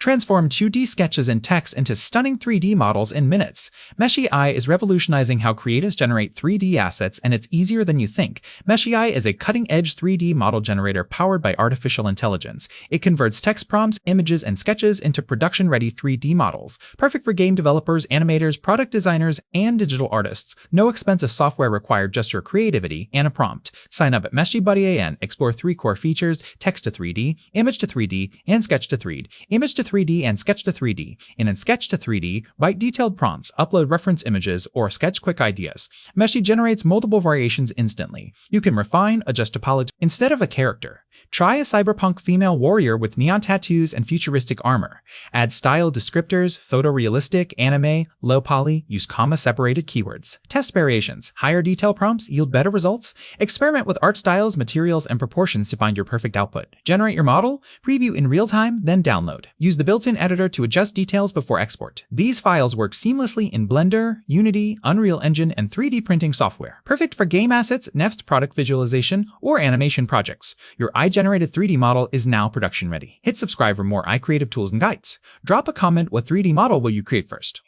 Transform 2D sketches and text into stunning 3D models in minutes. Meshy AI is revolutionizing how creators generate 3D assets, and it's easier than you think. Meshy AI is a cutting-edge 3D model generator powered by artificial intelligence. It converts text prompts, images, and sketches into production-ready 3D models. Perfect for game developers, animators, product designers, and digital artists. No expensive software required, just your creativity and a prompt. Sign up at Meshy.an. Explore 3 core features: text to 3D, image to 3D, and sketch to 3D. Image to 3D and sketch to 3D. And in sketch to 3D, write detailed prompts, upload reference images, or sketch quick ideas. Meshy generates multiple variations instantly. You can refine, adjust topology instead of a character. Try a cyberpunk female warrior with neon tattoos and futuristic armor. Add style descriptors, photorealistic, anime, low poly, use comma-separated keywords. Test variations. Higher detail prompts yield better results. Experiment with art styles, materials, and proportions to find your perfect output. Generate your model, preview in real time, then download. Use the built-in editor to adjust details before export. These files work seamlessly in Blender, Unity, Unreal Engine, and 3D printing software. Perfect for game assets, Next product visualization, or animation projects. Your AI-generated 3D model is now production ready. Hit subscribe for more AI creative tools and guides. Drop a comment: what 3D model will you create first?